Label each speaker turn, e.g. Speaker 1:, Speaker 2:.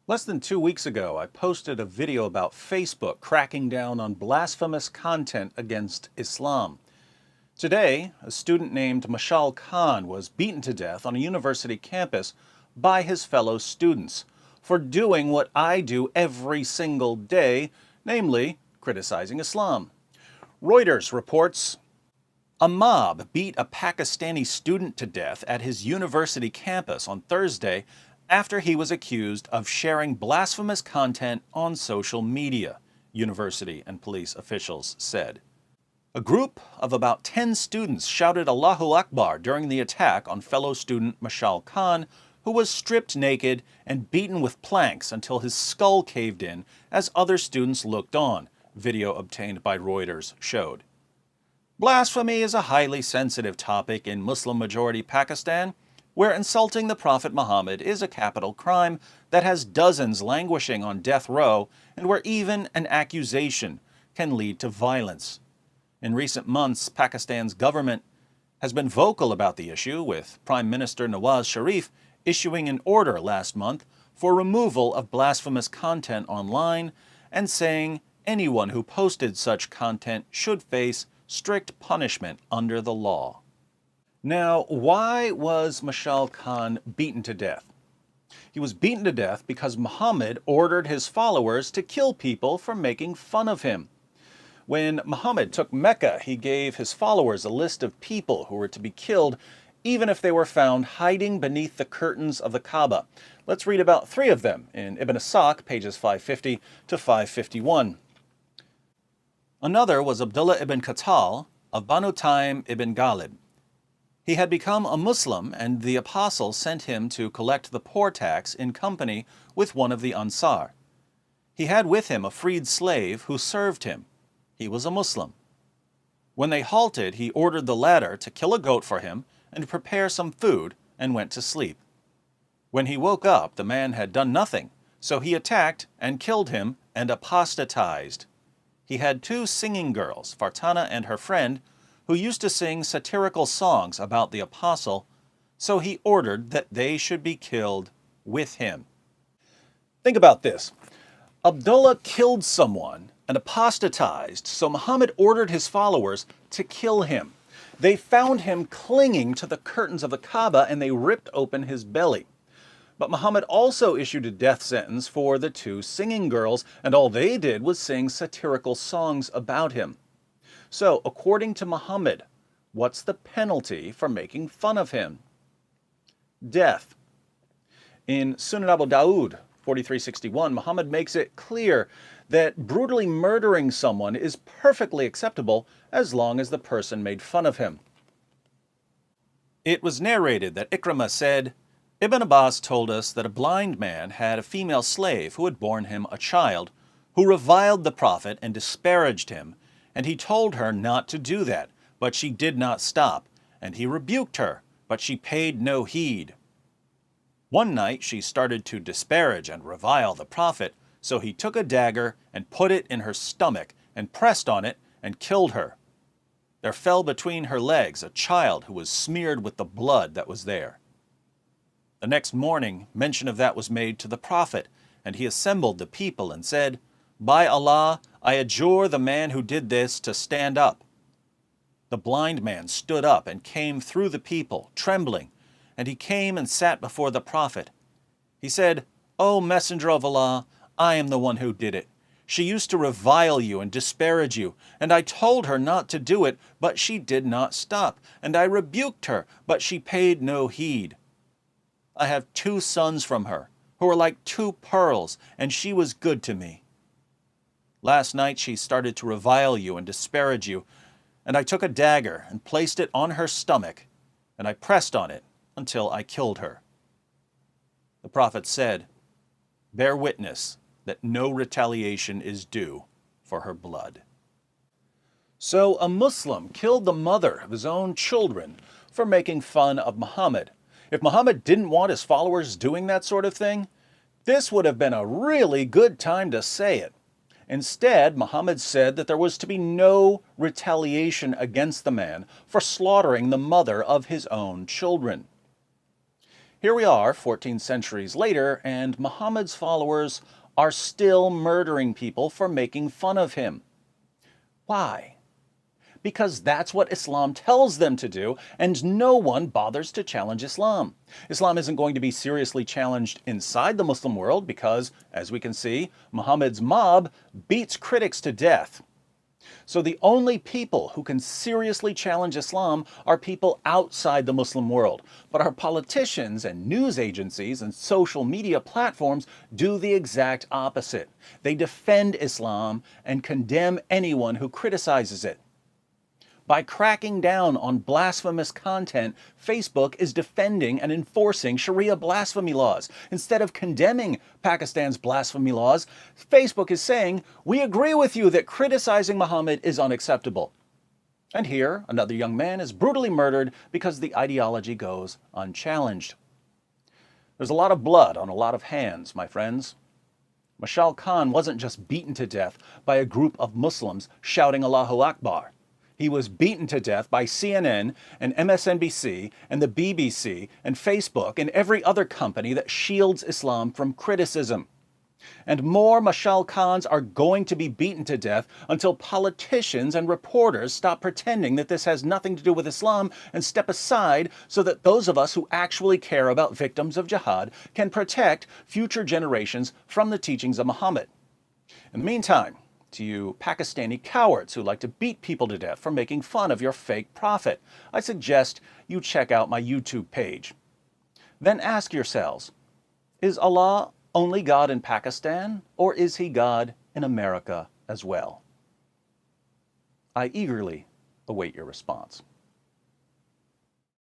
Speaker 1: Less than 2 weeks ago, I posted a video about Facebook cracking down on blasphemous content against Islam. Today, a student named Mashal Khan was beaten to death on a university campus by his fellow students for doing what I do every single day, namely criticizing Islam. Reuters reports a mob beat a Pakistani student to death at his university campus on Thursday after he was accused of sharing blasphemous content on social media, university and police officials said. A group of about 10 students shouted Allahu Akbar during the attack on fellow student Mashal Khan, who was stripped naked and beaten with planks until his skull caved in as other students looked on, video obtained by Reuters showed. Blasphemy is a highly sensitive topic in Muslim-majority Pakistan, where insulting the Prophet Muhammad is a capital crime that has dozens languishing on death row and where even an accusation can lead to violence. In recent months, Pakistan's government has been vocal about the issue, with Prime Minister Nawaz Sharif issuing an order last month for removal of blasphemous content online and saying anyone who posted such content should face strict punishment under the law. Now, why was Mashal Khan beaten to death? He was beaten to death because Muhammad ordered his followers to kill people for making fun of him. When Muhammad took Mecca, he gave his followers a list of people who were to be killed, even if they were found hiding beneath the curtains of the Kaaba. Let's read about 3 of them in Ibn Asaq, pages 550 to 551. Another was Abdullah ibn Khattal of Banu Taym ibn Ghalib. He had become a Muslim, and the apostle sent him to collect the poor tax in company with one of the Ansar. He had with him a freed slave who served him. He was a Muslim. When they halted, he ordered the latter to kill a goat for him and prepare some food, and went to sleep. When he woke up, the man had done nothing, so he attacked and killed him and apostatized. He had 2 singing girls, Fartana and her friend, who used to sing satirical songs about the apostle, so he ordered that they should be killed with him. Think about this. Abdullah killed someone and apostatized, so Muhammad ordered his followers to kill him. They found him clinging to the curtains of the Kaaba and they ripped open his belly. But Muhammad also issued a death sentence for the 2 singing girls, and all they did was sing satirical songs about him. So, according to Muhammad, what's the penalty for making fun of him? Death. In Sunan Abu Dawud 4361, Muhammad makes it clear that brutally murdering someone is perfectly acceptable as long as the person made fun of him. It was narrated that Ikrimah said, Ibn Abbas told us that a blind man had a female slave who had borne him a child, who reviled the Prophet and disparaged him, and he told her not to do that, but she did not stop, and he rebuked her, but she paid no heed. One night she started to disparage and revile the Prophet, so he took a dagger and put it in her stomach and pressed on it and killed her. There fell between her legs a child who was smeared with the blood that was there. The next morning, mention of that was made to the Prophet, and he assembled the people and said, By Allah, I adjure the man who did this to stand up. The blind man stood up and came through the people, trembling, and he came and sat before the Prophet. He said, O Messenger of Allah, I am the one who did it. She used to revile you and disparage you, and I told her not to do it, but she did not stop, and I rebuked her, but she paid no heed. I have 2 sons from her, who are like 2 pearls, and she was good to me. Last night she started to revile you and disparage you, and I took a dagger and placed it on her stomach, and I pressed on it until I killed her. The Prophet said, Bear witness that no retaliation is due for her blood. So a Muslim killed the mother of his own children for making fun of Muhammad. If Muhammad didn't want his followers doing that sort of thing, this would have been a really good time to say it. Instead, Muhammad said that there was to be no retaliation against the man for slaughtering the mother of his own children. Here we are, 14 centuries later, and Muhammad's followers are still murdering people for making fun of him. Why? Because that's what Islam tells them to do, and no one bothers to challenge Islam. Islam isn't going to be seriously challenged inside the Muslim world because, as we can see, Muhammad's mob beats critics to death. So the only people who can seriously challenge Islam are people outside the Muslim world. But our politicians and news agencies and social media platforms do the exact opposite. They defend Islam and condemn anyone who criticizes it. By cracking down on blasphemous content, Facebook is defending and enforcing Sharia blasphemy laws. Instead of condemning Pakistan's blasphemy laws, Facebook is saying, "We agree with you that criticizing Muhammad is unacceptable." And here, another young man is brutally murdered because the ideology goes unchallenged. There's a lot of blood on a lot of hands, my friends. Mashal Khan wasn't just beaten to death by a group of Muslims shouting Allahu Akbar. He was beaten to death by CNN and MSNBC and the BBC and Facebook and every other company that shields Islam from criticism. And more Mashal Khans are going to be beaten to death until politicians and reporters stop pretending that this has nothing to do with Islam and step aside so that those of us who actually care about victims of jihad can protect future generations from the teachings of Muhammad. In the meantime, to you Pakistani cowards who like to beat people to death for making fun of your fake prophet, I suggest you check out my YouTube page. Then ask yourselves, is Allah only God in Pakistan, or is he God in America as well? I eagerly await your response.